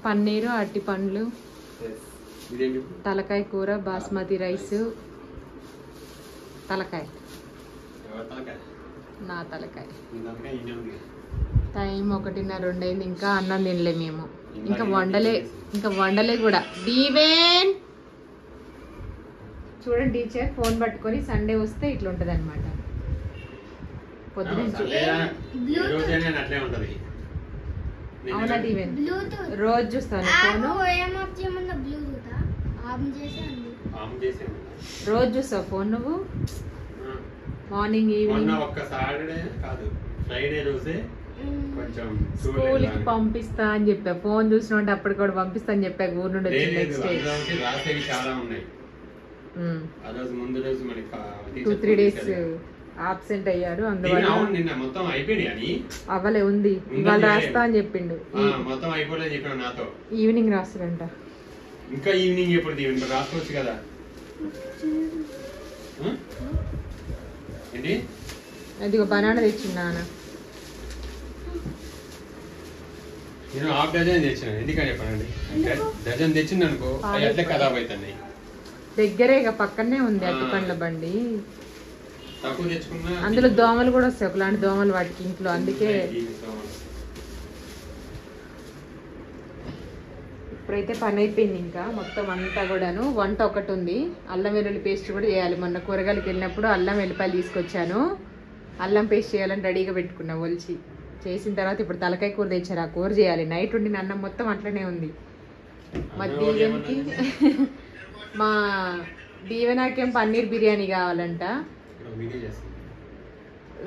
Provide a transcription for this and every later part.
పన్నీరు, అరటి పండ్లు, తలకాయ కూర, బాస్మతి రైస్, తలకాయ నా తలకాయ. టైం 1:30 అయింది. ఇంకా అన్నం తినలే మేము. ఇంకా వండలే కూడా. దీవెన్ చూడండి టీచర్ ఫోన్ పట్టుకొని సండే వస్తే ఇట్లా ఉంటది అనమాట. పొద్దున అవునా దీవెన్? రోజు చూస్తాను ఫోన్. రోజు చూస్తావు ఫోన్ నువ్వు? మార్నింగ్ ఈవినింగ్ స్కూల్ కి పంపిస్తా అని చెప్పా. ఫోన్ చూసినట్టు అప్పుడు కూడా పంపిస్తా అని చెప్పా. ఊరు నుండి వచ్చి నెక్స్ట్ డే 2-3 days ఆబ్సెంట్ అయ్యాడు. అందువల్ల అవ్వలే ఉంది. ఇవాళ రాస్తా అని చెప్పిండు. ఈవినింగ్ రాస్తాడంట. ఇంకా ఈవినింగ్ ఎప్పుడు రాసుకోవచ్చు కదా. అదిగో బనానా తెచ్చిండా నాన్న. నేను హాఫ్ డజన్ తెచ్చిన. ఎందుకని చెప్పండి, డజన్ తెచ్చింది అనుకో ఎట్లా ఖరాబ్ అవుతున్నాయి. దగ్గరే ఇక పక్కనే ఉంది అట్టి పండ్ల బండి. తక్కువ తెచ్చుకున్నా అందులో దోమలు కూడా వస్తాయి, ఒకలాంటి దోమలు వాటికి ఇంట్లో. అందుకే ఇప్పుడైతే పని అయిపోయింది. ఇంకా మొత్తం అంతా కూడాను. వంట ఒకటి ఉంది. అల్లం వెల్లుల్లి పేస్ట్ కూడా చేయాలి. మొన్న కూరగాయలకు వెళ్ళినప్పుడు అల్లం వెల్లిపాయలు తీసుకొచ్చాను. అల్లం పేస్ట్ చేయాలని రెడీగా పెట్టుకున్నా ఒలిచి. చేసిన తర్వాత ఇప్పుడు తలకాయ కూర తెచ్చారు. ఆ కూర చేయాలి. నైట్ ఉండిన అన్నం మొత్తం అట్లనే ఉంది. మా దీవెనకి మా దీవెనకేం పన్నీర్ బిర్యానీ కావాలంట,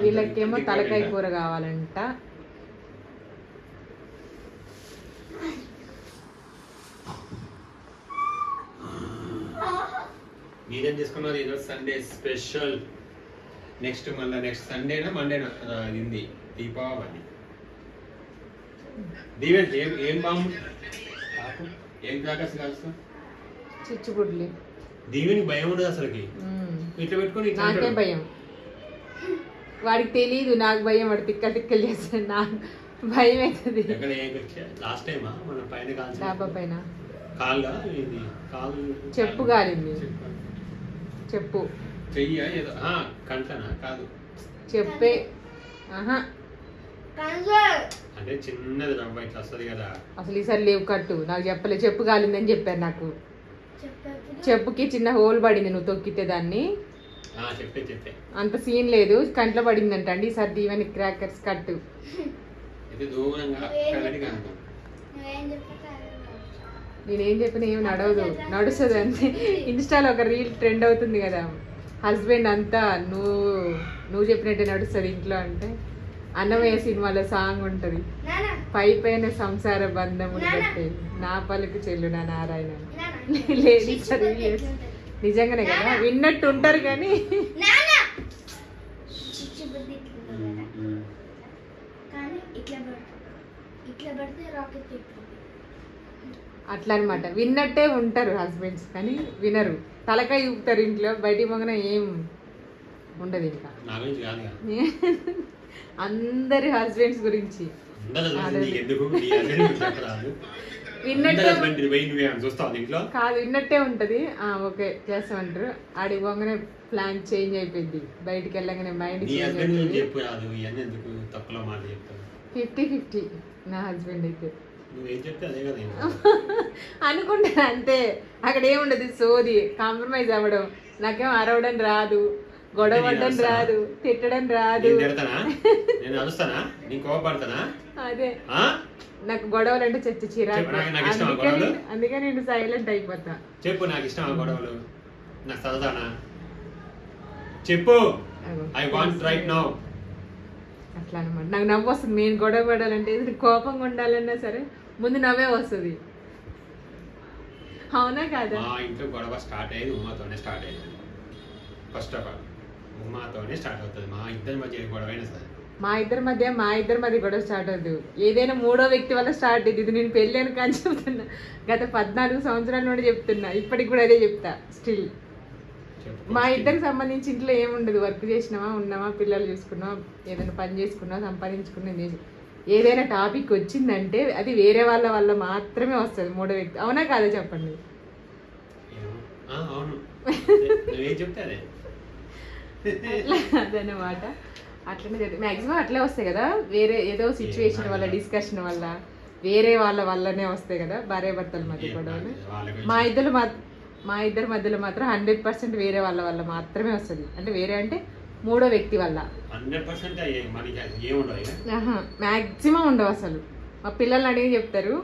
వీళ్ళకేమో తలకాయ కూర కావాలంట. మీరేం చేసుకున్నారు ఈరోజు? Sunday special. నెక్స్ట్ మళ్ళీ నెక్స్ట్ సండేనా మండేనా ఇది దీపావళి. దీవెన్ ఏం బాంబు ఏం క్రాకర్స్ కాల్స్తా? చిచ్చుబుడ్లి. దీవెనికి భయం ఉండదు అసలుకి. ఇట్లా పెట్టుకొని నాకే భయం. వాడికి తెలీదు నాకు భయం. వాడు తిక్కలు చేస్తాడు. నాకు భయం అవుతుంది. లాస్ట్ టైం మన పైన డాబా పైన కాలు చెప్పు కాలింది. చెప్పు చెయ్య ఏదో కంటనా కాదు చెప్పే. అంటే చిన్నది రవ్వ ఇట్లా వస్తుంది కదా. అసలు ఈసారి లేవు కట్టు. నాకు చెప్పలే. చెప్పు కాలిందని చెప్పారు నాకు. చెప్పుకి చిన్న హోల్ పడింది నువ్వు తొక్కితే దాన్ని. అంత సీన్ లేదు. కంట్లో పడిందంట అండి. ఈసారి దీవెని క్రాకర్స్ కట్టు. నేనేం చెప్పినా ఏమి నడవదు. నడుస్తుంది అంతే. ఇన్స్టాలో ఒక రీల్ ట్రెండ్ అవుతుంది కదా, హస్బెండ్ అంతా నువ్వు చెప్పినట్టే నడుస్తుంది ఇంట్లో అంటే. అన్నమయ్య సినిమాలో సాంగ్ ఉంటది, పైపైన సంసార బంధములు బట్టే నా పలుకు చెల్లు నా నారాయణ. లేడీస్ నిజంగానే కదా, విన్నట్టు ఉంటారు కానీ అట్లా అనమాట. విన్నట్టే ఉంటారు హస్బెండ్స్ కానీ వినరు. తలకాయ ఊపుతారు ఇంట్లో. బయటికి పోగానే ఏం ఉండదు. ఇంకా అందరి హస్బెండ్స్ గురించి కాదు, విన్నట్టే ఉంటది. ఓకే చేస్తామంటారు. ఆడికి పోగానే ప్లాన్ చేంజ్ అయిపోయింది. బయటికి వెళ్ళగానే మైండ్ 50-50 నా హస్బెండ్ అయితే. అనుకుంటా అంతే. అక్కడ ఏముండదు సోది, కాంప్రమైజ్ అవ్వడం. నాకేం అరవడం రాదు, గొడవ పడడం రాదు, తిట్టడం రాదు. అదే నాకు గొడవలు అంటే చచ్చి చిరాకు. అందుకే నేను సైలెంట్ అయిపోతా. చెప్పు నాకు ఇష్టం గొడవలు, నాకు సరదానా చెప్పు. I want right now. అట్లా అనమాట. నాకు నవ్వు వస్తుంది. నేను గొడవ పడాలంటే, కోపంగా ఉండాలన్నా సరే ముందు నవ్వే వస్తుంది. అవునా కాదా? మా ఇంట్లో గొడవ స్టార్ట్ అయ్యేది ఉమాతోనే స్టార్ట్ అయ్యేది. ఫస్ట్ ఆఫ్ ఆల్ ఉమాతోనే స్టార్ట్ అవుతుంది. మా ఇద్దరి మధ్య గొడవ అయినా సరే మా ఇద్దరి మధ్య గొడవ స్టార్ట్ అవుతుంది. ఏదైనా మూడో వ్యక్తి వల్ల స్టార్ట్ అవుతుంది. ఇది నేను పెళ్ళి అని కానీ చెప్తున్నా. గత 14 సంవత్సరాల నుండి చెప్తున్నా. ఇప్పటికి కూడా అదే చెప్తా స్టిల్. మా ఇద్దరికి సంబంధించి ఇంట్లో ఏముండదు. వర్క్ చేసినామా, ఉన్నామా, పిల్లలు చూసుకున్నావా, ఏదైనా పని చేసుకున్నావా, సంపాదించుకున్నా. ఏదైనా టాపిక్ వచ్చిందంటే అది వేరే వాళ్ళ వల్ల మాత్రమే వస్తుంది మూడో వ్యక్తి. అవునా కాదా చెప్పండి? అవును, నువ్వేం చెప్తారే అదన్నమాట. అట్లనే మ్యాక్సిమం అట్లే వస్తాయి కదా, వేరే ఏదో సిచ్యువేషన్ వల్ల డిస్కషన్ వల్ల వేరే వాళ్ళ వల్లనే వస్తాయి కదా భార్యాభర్తల మధ్య గొడవలు. మా ఇద్దరి మధ్యలో మాత్రం 100% వేరే వాళ్ళ వల్ల మాత్రమే వస్తుంది. అంటే వేరే అంటే మూడో వ్యక్తి వల్ల 100% మ్యాక్సిమం ఉండవు అసలు. మా పిల్లల్ని అడిగి చెప్తారు,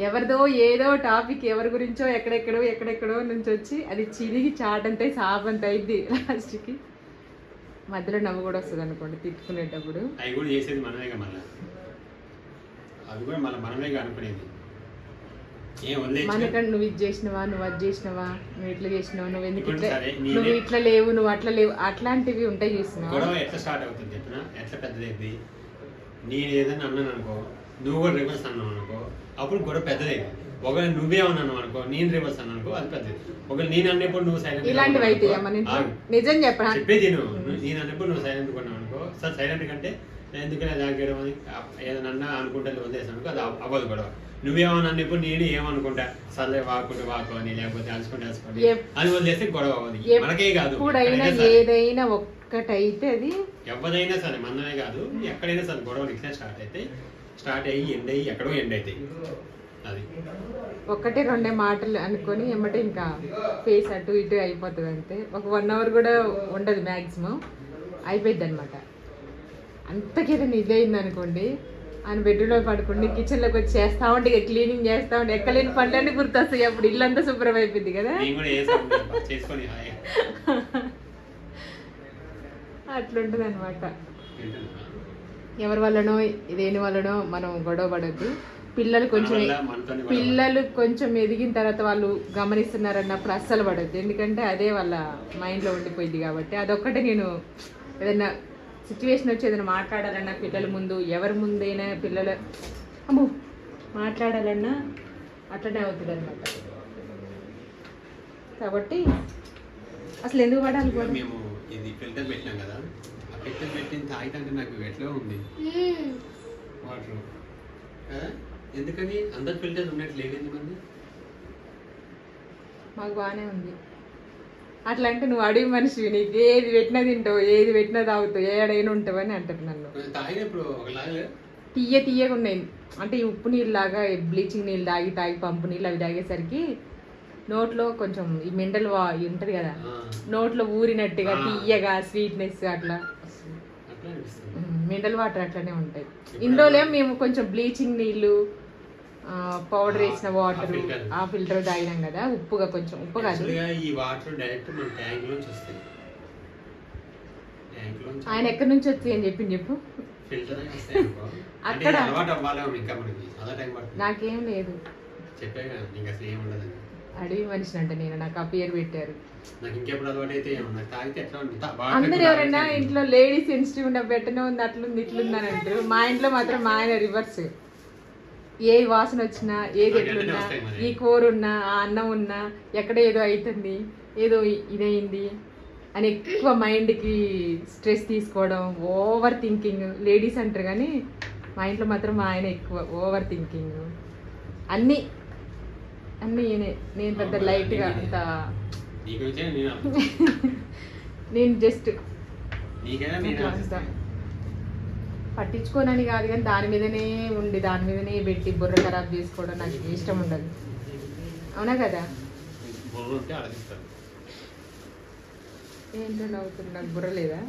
ఎవరిదో ఏదో టాపిక్ ఎవరి గురించో ఎక్కడెక్కడో నుంచి వచ్చి అది చిరిగి చాటంత సాపంత అయింది, లాస్ట్కి మధ్యలో నవ్వు కూడా వస్తుంది అనుకోండి తిట్టుకునేటప్పుడు. అవి కూడా చేసేది మనమేగా, మళ్ళీ అవి కూడా మనమే అనుకునేది. మనకంటే నువ్వు ఇది చేసినవా, నువ్వు అది చేసినవా, నువ్వు ఇట్లా చేసినావు, నువ్వు ఎందుకు ఇట్లా, నువ్వు ఇట్లా లేవు, నువ్వు అట్లా లేవు, అట్లాంటివి ఉంటాయి చూస్తున్నావు. గొడవ ఎట్లా స్టార్ట్ అవుతుంది చెప్పినా, ఎట్లా పెద్దదైంది. నేను ఏదైనా అన్నాను అనుకో, నువ్వు కూడా రివర్స్ అన్నావు అనుకో, అప్పుడు గొడవ పెద్దదైంది. ఒకవేళ నువ్వేమన్నాను అనుకో, నేను రివర్స్ అన్నాను అనుకో, అది పెద్దది. ఒకవేళ నేను అన్నప్పుడు నువ్వు సైలెంట్, ఇలాంటివి అయితే నిజం చెప్పరా చెప్పేది నేను అన్నప్పుడు నువ్వు సైలెంట్ కొన్నావు అనుకో, సార్ సైలెంట్ కంటే ఎందుకనే దాగడం అని ఏదన్నా అనుకుంటే వదిలేసాను అనుకో, అది అవ్వదు గొడవ. నువ్వేమన్నా అన్నప్పుడు నేను ఏమనుకుంటా, సర్లే వాకు అని, లేకపోతే అలుచుకుంటే అని వదిలేస్తే గొడవ అవ్వదు. మనకే కాదు, ఏదైనా ఒక్కటైతే అది ఎవరైనా సరే, మనమే కాదు ఎక్కడైనా సరే గొడవలు ఇట్లా స్టార్ట్ అయ్యి ఎండ్ అయ్యి ఎక్కడో ఎండ్ అవుతాయి. అది ఒక్కటే రెండే మాటలు అనుకొని ఏమంటే ఇంకా ఫేస్ అటు ఇటు అయిపోతుంది అంతే. ఒక 1 hour కూడా ఉండదు మ్యాక్సిమం, అయిపోయింది అనమాట. అంతకేదైనా ఇది అయింది అనుకోండి, ఆయన బెడ్రూమ్లో పడుకోండి, కిచెన్లోకి వచ్చి చేస్తా ఉంటే ఇక క్లీనింగ్ చేస్తా ఉంటే ఎక్కలేని పనులన్నీ గుర్తొస్తాయి. అప్పుడు ఇల్లంతా శుభ్రం అయిపోయింది కదా, అట్లుంటుంది అనమాట. ఎవరి వల్లనో దేని వల్లనో మనం గొడవ పడద్దు. పిల్లలు కొంచెం ఎదిగిన తర్వాత వాళ్ళు గమనిస్తున్నారన్నప్పుడు అస్సలు పడద్దు, ఎందుకంటే అదే వాళ్ళ మైండ్లో ఉండిపోయింది కాబట్టి. అదొక్కటే నేను ఏదైనా సిచ్యువేషన్ వచ్చి ఏదైనా మాట్లాడాలన్నా పిల్లల ముందు, ఎవరి ముందైనా పిల్లల మాట్లాడాలన్నా అట్లనే అవుతుంది అనమాట. కాబట్టి అసలు ఎందుకు పడాలి? మేము ఇది ఫిల్టర్ పెట్టినాం కదా, ఆ ఫిల్టర్ పెట్టిన తాగితే నాకు ఎట్లా ఉంది వాటర్ కదా, ఎందుకని అందరు ఫిల్టర్ ఉన్నట్టు లేదు మంది, మాకు బాగానే ఉంది. అట్లా అంటే నువ్వు అడిగి మనిషివి, నీకు ఏది పెట్టినా తింటావు, ఏది పెట్టినా తాగుతావు, ఏడైనా ఉంటావు అని అంటారు నన్ను. తీయగా ఉన్నాయి అంటే ఉప్పు నీళ్ళు లాగా, బ్లీచింగ్ నీళ్ళు తాగి పంపు నీళ్ళు అవి తాగేసరికి నోట్లో కొంచెం ఈ మినరల్ ఉంటుంది కదా, నోట్లో ఊరినట్టుగా తీయగా స్వీట్నెస్ అట్లా మినరల్ వాటర్ అట్లనే ఉంటాయి. ఇందులో మేము కొంచెం బ్లీచింగ్ నీళ్ళు, పౌడర్ వేసిన వాటర్, ఆ ఫిల్టర్ తాగినాం కదా, ఉప్పుగా కొంచెం ఉప్పు కాదు. ఈ వాటర్ డైరెక్ట్ మన ట్యాంక్ నుంచి వస్తాయి. ఆయన ఎక్కడి నుంచి వస్తాయి అని చెప్పు. అక్కడ నాకేం లేదు, అడవి మనిషి అంటే నేను, నాకు ఆ పేరు పెట్టారు. అందరు ఎవరైనా ఇంట్లో లేడీస్ సెన్సిటివ్ ఉండే పెట్టనే ఉంది, అట్లుంది ఇట్లుంది అని అంటారు. మా ఇంట్లో మాత్రం మా ఆయన రివర్స్. ఏ వాసన వచ్చినా, ఏది ఎట్లున్నా, ఈ కూర ఉన్నా, ఆ అన్నం ఉన్నా, ఎక్కడ ఏదో అవుతుంది, ఏదో ఇదైంది అని ఎక్కువ మైండ్కి స్ట్రెస్ తీసుకోవడం, ఓవర్ థింకింగ్. లేడీస్ అంటారు కానీ మా ఇంట్లో మాత్రం మా ఆయన ఎక్కువ ఓవర్ థింకింగ్. అన్నీ నేను పెద్ద లైట్గా అంత, నేను జస్ట్ పట్టించుకోనని కాదు కానీ దాని మీదనే ఉండి దాని మీదనే పెట్టి బుర్ర ఖరాబ్ చేసుకోవడం నాకు ఇష్టం ఉండదు. అవునా కదా? ఏంటో నవ్వుతుంది, నాకు బుర్ర లేదా?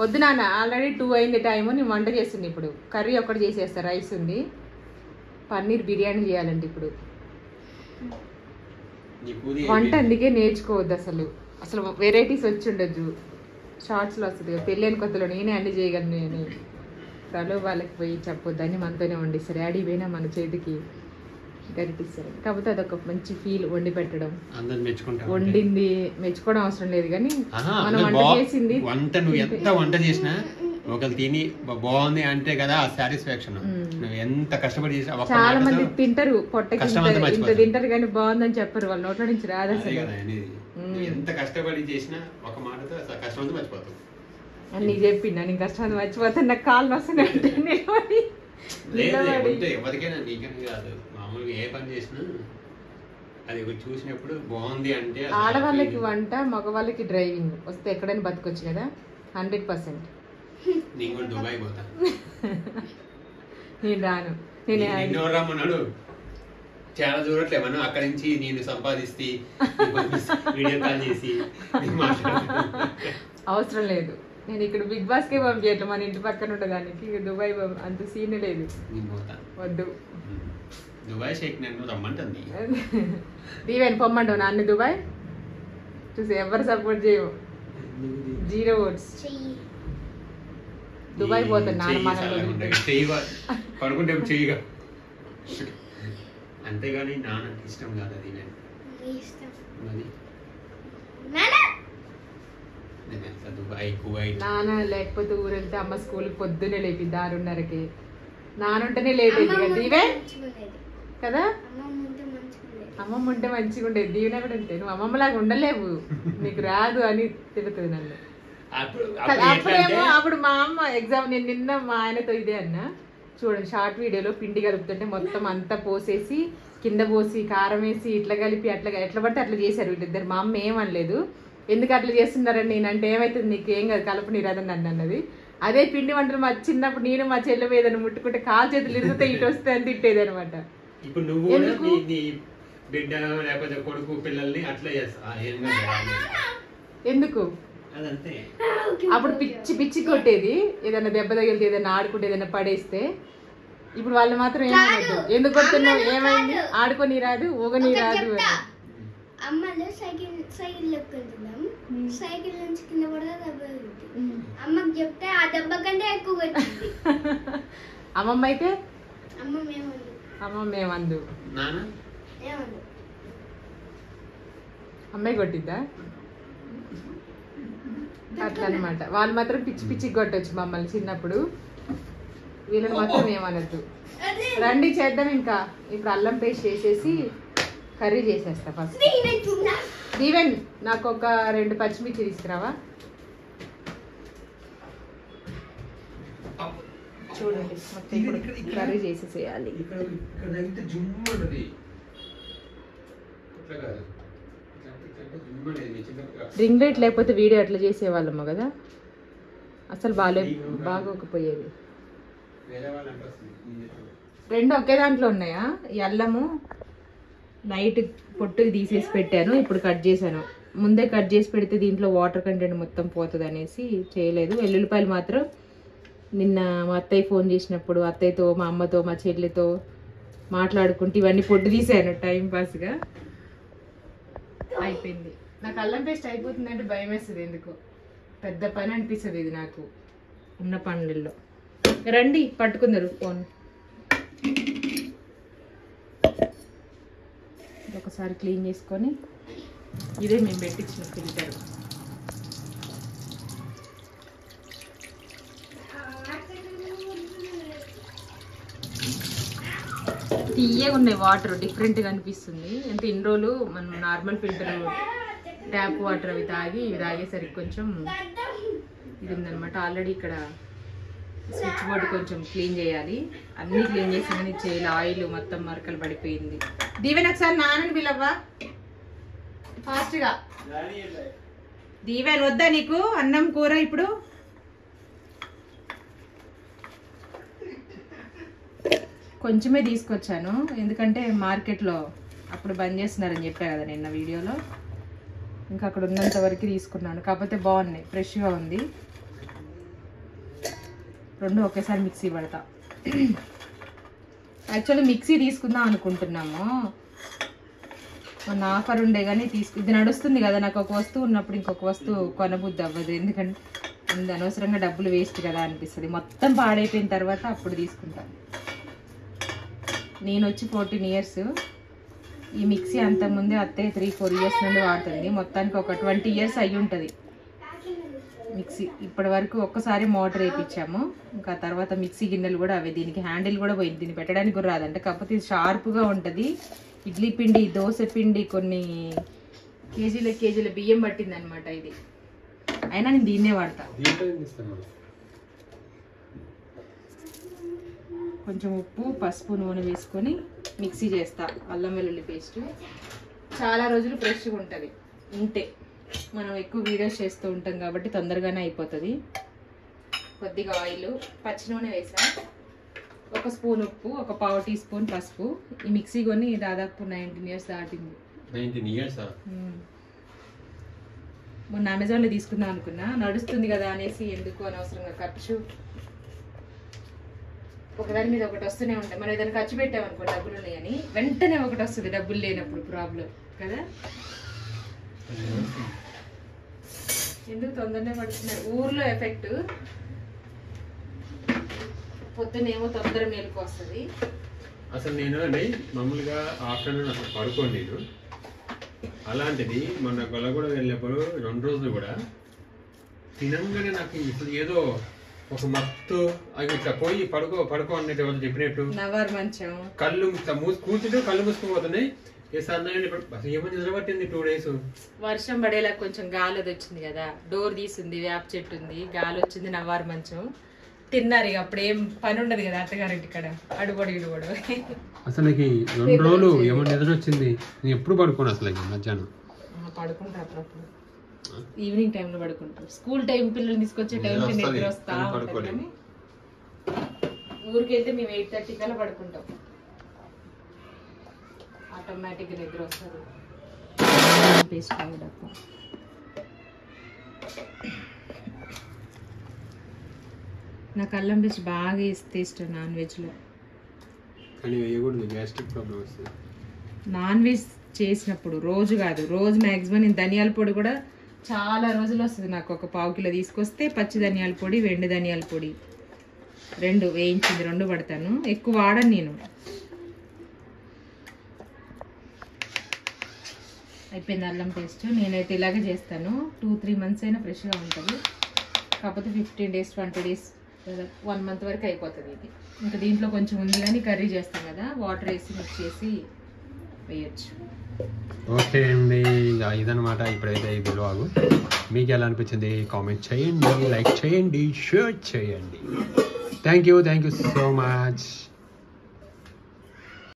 వద్దు నాన్న, ఆల్రెడీ 2 అయింది టైము. నేను వంట చేస్తుంది ఇప్పుడు. కర్రీ ఒక్కటి చేసేస్తా, రైస్ ఉంది, పన్నీర్ బిర్యానీ చేయాలండి ఇప్పుడు. వంట అందుకే నేర్చుకోవద్దు అసలు వెరైటీస్ వచ్చి ఉండొచ్చు. షార్ట్స్లో వస్తుంది కదా, పెళ్ళైన కొత్తలో నేనే అన్ని చేయగలను నేను. వాళ్ళకి పోయి చెప్పొద్దు, అన్ని మనతోనే వండిస్తారు. యాడీ పోయినా మన చేతికి గరిటిస్తారు. కాకపోతే అదొక మంచి ఫీల్, వండి పెట్టడం. వండింది మెచ్చుకోవడం అవసరం లేదు కానీ మనం వంట చేసింది, వంట నువ్వు ఎంత వంట చేసినా ఒకరు తిని బాగుంది అంటే కదా ఆ సాటిస్ఫాక్షన్. నువ్వు ఎంత కష్టపడి చేసినా, చాలా మంది తింటారు, పొట్టకి ఇంత తింటారు కానీ బాగుందని చెప్పరు, వాళ్ళ నోట్ల నుంచి రాదు అసలు. ఎంత కష్టపడి చేసినా ఒక మాటతో కష్టం అంతా మర్చిపోతావు. అని నీకు చెప్పిండా నేను కష్టం మర్చిపోతాను నాకు కాళ్ళు వస్తున్నాయి అంటే నిలబడి ఎవరికైనా నీకని కాదు మామూలుగా ఏ పని చేసినా అది చూసినప్పుడు బాగుంది అంటే ఆడవాళ్ళకి వంట మగవాళ్ళకి డ్రైవింగ్ వస్తే ఎక్కడైనా బతకొచ్చు కదా 100%. నేను కూడా దుబాయ్ పోతా. నేను రాను. నేను రమ్మన్నాడు చాలా చూడట్లే మనం అక్కడి నుంచి నేను సంపాదిస్తే వీడియో కాల్ చేసి అవసరం లేదు. నేను ఇక్కడ బిగ్ బాస్ కే పంపించట్లే మన ఇంటి పక్కన ఉండడానికి దుబాయ్ అంత సీన్ లేదు. వద్దు దుబాయ్ షేక్ నేను రమ్మంటుంది. దీవెన్ పొమ్మంటావు నాన్న దుబాయ్ చూసి ఎవరు సపోర్ట్ చేయవు 0 votes. దుబాయ్ పోతాను నాన్న పడుకుంటే చెయ్యిగా అంతేగాని నాన్న ఇష్టం కాదు అది దుబాయ్ కువైట్. నాన్న లేకపోతే ఊరెళ్తే అమ్మ స్కూల్కి పొద్దునే లేపింది 6:30కి. నానుంటేనే లేట్ అయింది కదా దీవే కదా. అమ్మమ్మ ఉంటే మంచిగా ఉండేది. దీవెన కూడా ఉంటే నువ్వు అమ్మమ్మలాగా ఉండలేవు నీకు రాదు అని తిరుగుతుంది నన్ను. అప్పుడేమో అప్పుడు మా అమ్మ ఎగ్జామ్ నేను నిన్న మా ఆయనతో ఇదే అన్నా చూడండి షార్ట్ వీడియోలో పిండి కలుపుతుంటే మొత్తం అంతా పోసేసి కింద పోసి కారం వేసి ఇట్లా కలిపి అట్లా ఎట్లా పడితే అట్లా చేశారు వీళ్ళిద్దరు. మా అమ్మ ఏమనలేదు. ఎందుకు అట్లా చేస్తున్నారని నేనంటే ఏమవుతుంది నీకు ఏం కాదు కలుపు నీరాదని నన్ను అన్నది. అదే పిండి వంటలు మా చిన్నప్పుడు నేను మా చెల్లె ఏదైనా ముట్టుకుంటే కాలు చేతులు ఇరిగితే ఇటు వస్తే అని తిట్టేది అనమాట. ఇప్పుడు నువ్వు బిడ్డ లేకపోతే కొడుకు పిల్లల్ని అట్లా చేస్తా ఎందుకు అదంతే. అప్పుడు పిచ్చి పిచ్చి కొట్టేది ఏదైనా దెబ్బ తగిలితే ఏదైనా ఆడుకుంటే ఏదైనా పడేస్తే. ఇప్పుడు వాళ్ళు మాత్రం ఏమనద్దు ఎందుకు కొడుతున్నావు ఏమైంది ఆడుకొని రాదు ఊగని రాదు అని. అమ్మలో సైకిల్ ఎక్కుతున్నాం సైకిల్ నుంచి కింద పడగా దెబ్బ అమ్మకి చెప్తే ఆ దెబ్బ కంటే ఎక్కువ కొట్టింది. అమ్మమ్మ అయితే అమ్మమ్మ ఏమందు అమ్మాయి కొట్టిద్దా అట్లా అనమాట. వాళ్ళు మాత్రం పిచ్చి పిచ్చి కొట్టొచ్చు మమ్మల్ని చిన్నప్పుడు. వీళ్ళని మాత్రం ఏమనద్దు. రండి చేద్దాం. ఇంకా ఇప్పుడు అల్లం పేస్ట్ చేసేసి కర్రీ చేసేస్తా. ఫస్ట్ దీవెన్ నాకు ఒక 2 పచ్చిమిర్చి తీసుకురావా. చూడండి మొత్తం ఇప్పుడు కర్రీ చేసేసేయాలి. రింగ్ లైట్ లేకపోతే వీడియో అట్లా చేసేవాళ్ళమ్మ కదా అసలు బాగోకపోయేది. 2 ఒకే దాంట్లో ఉన్నాయా. ఈ అల్లము నైట్ పొట్టుకి తీసేసి పెట్టాను ఇప్పుడు కట్ చేశాను. ముందే కట్ చేసి పెడితే దీంట్లో వాటర్ కంటెంట్ మొత్తం పోతుంది అనేసి చేయలేదు. వెల్లుల్లిపాయలు మాత్రం నిన్న మా అత్తయ్య ఫోన్ చేసినప్పుడు అత్తయ్యతో మా అమ్మతో మా చెల్లితో మాట్లాడుకుంటూ ఇవన్నీ పొట్టు తీసాను టైం పాస్గా. అయిపోయింది. నాకు అల్లం పేస్ట్ అయిపోతుందంటే భయం వేస్తుంది. ఎందుకో పెద్ద పని అనిపిస్తుంది ఇది నాకు ఉన్న పనులలో. రండి పట్టుకుందరు ఫోన్. ఒకసారి క్లీన్ చేసుకొని ఇదే మేము పెట్టించిన ఫిల్టర్. తీయగా ఉన్నాయి వాటర్ డిఫరెంట్గా అనిపిస్తుంది. అంటే ఇన్ని రోజులు మనం నార్మల్ ఫిల్టర్ ట్యాప్ వాటర్ అవి ఇవి తాగేసరికి కొంచెం ఇది ఉందనమాట. ఆల్రెడీ ఇక్కడ స్విచ్ బోర్డు కొంచెం క్లీన్ చేయాలి. అన్నీ క్లీన్ చేసామని చేయాలి. ఆయిల్ మొత్తం మరకలు పడిపోయింది. దీవెన్ ఒకసారి నాన్నని పిలవ్వా ఫాస్ట్గా. దీవెన్ వద్దా నీకు అన్నం కూర ఇప్పుడు. కొంచెమే తీసుకొచ్చాను ఎందుకంటే మార్కెట్లో అప్పుడు బంద్ చేస్తున్నారని చెప్పా కదా నిన్న వీడియోలో. ఇంకా అక్కడ ఉన్నంత వరకు తీసుకున్నాను. కాకపోతే బాగున్నాయి ఫ్రెష్గా ఉంది. 2 ఒకేసారి మిక్సీ పడతా. యాక్చువల్లీ మిక్సీ తీసుకుందాం అనుకుంటున్నాము. మొన్న ఆఫర్ ఉండే కానీ ఇది నడుస్తుంది కదా. నాకు ఒక వస్తువు ఉన్నప్పుడు ఇంకొక వస్తువు కొనబుద్ధి అవ్వదు. ఎందుకంటే అనవసరంగా డబ్బులు వేస్ట్ కదా అనిపిస్తుంది. మొత్తం పాడైపోయిన తర్వాత అప్పుడు తీసుకుంటాను. నేను వచ్చి 14 years. ఈ మిక్సీ అంతకుముందే అత్తయ్య 3-4 years నుండి వాడుతుంది. మొత్తానికి ఒక 20 years అయ్యి ఉంటుంది మిక్సీ. ఇప్పటి వరకు ఒక్కసారి మోటార్ వేయించాము. ఇంకా తర్వాత మిక్సీ గిన్నెలు కూడా అవే. దీనికి హ్యాండిల్ కూడా పోయింది. దీన్ని పెట్టడానికి కూడా రాదంటే. కాకపోతే ఇది షార్ప్గా ఉంటుంది. ఇడ్లీ పిండి దోశ పిండి కొన్ని కేజీల బియ్యం పట్టింది అనమాట ఇది. అయినా నేను దీన్నే వాడతా. కొంచెం ఉప్పు, పసుపు, నూనె వేసుకొని మిక్సీ చేస్తా అల్లం వెల్లుల్లి పేస్ట్. చాలా రోజులు ఫ్రెష్గా ఉంటుంది ఉంటే. మనం ఎక్కువ వీడియోస్ చేస్తూ ఉంటాం కాబట్టి తొందరగానే అయిపోతుంది. కొద్దిగా ఆయిల్, పచ్చి నూనె వేసా, 1 స్పూన్ ఉప్పు, 1 పావు టీ స్పూన్ పసుపు. ఈ మిక్సీ కొని దాదాపు 19 years దాటింది. 19 years? మొన్న అమెజాన్లో తీసుకుందాం అనుకున్నా, నడుస్తుంది కదా అనేసి ఎందుకు అనవసరంగా ఖర్చు. ఒకదాని మీద ఒకటి వస్తూనే ఉంటాయి. మనం ఏదైనా ఖర్చు పెట్టామనుకో డబ్బులు ఉన్నాయని వెంటనే ఒకటి వస్తుంది, డబ్బులు లేనప్పుడు ప్రాబ్లం కదా. ఎందుకు తొందరనే పడుతున్నారు ఊర్లో ఎఫెక్ట్. పొద్దునేమో తొందర మేలుకు వస్తుంది. అసలు నేను అండి మామూలుగా ఆఫ్టర్నూన్ అసలు పడుకోండి నేను. అలాంటిది మొన్న గొల్లగూడ వెళ్ళినప్పుడు 2 రోజులు కూడా తినంగానే నాకు ఇప్పుడు ఏదో ఒక మత్తు అవి ఇట్లా పోయి పడుకో అన్నట్టు ఎవరు చెప్పినట్టు నవారు మంచం కళ్ళు కూర్చుంటే కళ్ళు మూసుకుపోతున్నాయి. అసలు ఏమో నిద్రపట్టింది 2 days. వర్షం పడేలా కొంచెం గాలి అది వచ్చింది కదా, డోర్ తీసింది, వేప చెట్టు ఉంది, గాలి వచ్చింది, నవ్వారు మంచం. తిన్నారు ఇక అప్పుడు ఏం పని ఉండదు కదా అత్తగారింటి ఇక్కడ అడుగొడు ఇడుగొడు. అసలు 2 రోజులు ఏమో నిద్ర వచ్చింది. నేను ఎప్పుడు పడుకోను అసలు మధ్యాహ్నం పడుకుంటా అప్పుడప్పుడు. ఈవినింగ్ టైంలో పడుకుంటాం. స్కూల్ టైం పిల్లలు తీసుకొచ్చే టైంకి నిద్ర వస్తా ఉంటుంది కానీ ఊరికైతే మేము 8:30 కల్లా పడుకుంటాం. ఆటోమేటిక్గా నిద్ర వస్తుంది. పేస్ట్ కావడప్ప నాకు అల్లం పేస్ట్ బాగా ఇష్టం నాన్ వెజ్లో. నాన్ వెజ్ చేసినప్పుడు రోజు కాదు, రోజు మ్యాక్సిమం నేను ధనియాల పొడి కూడా చాలా రోజులు వస్తుంది నాకు. 1 పావు కిలో తీసుకొస్తే పచ్చి ధనియాల పొడి, వెండి ధనియాల పొడి 2 వేయించింది 2 పడతాను. ఎక్కువ వాడను నేను. అయిపోయింది అల్లం పేస్ట్. నేనైతే ఇలాగే చేస్తాను. 2-3 months అయినా ఫ్రెష్గా ఉంటుంది. కాకపోతే 15 days 20 days 1 month వరకు అయిపోతుంది ఇది. ఇంకా దీంట్లో కొంచెం ఉంది కానీ కర్రీ చేస్తాం కదా, వాటర్ వేసి మిక్స్ చేసి వేయచ్చు. ఓకే అండి, ఇదనమాట ఇప్పుడైతే ఈ వ్లాగ్. మీకు ఎలా అనిపించింది కామెంట్ చేయండి, లైక్ చేయండి, షేర్ చేయండి. Thank you so much.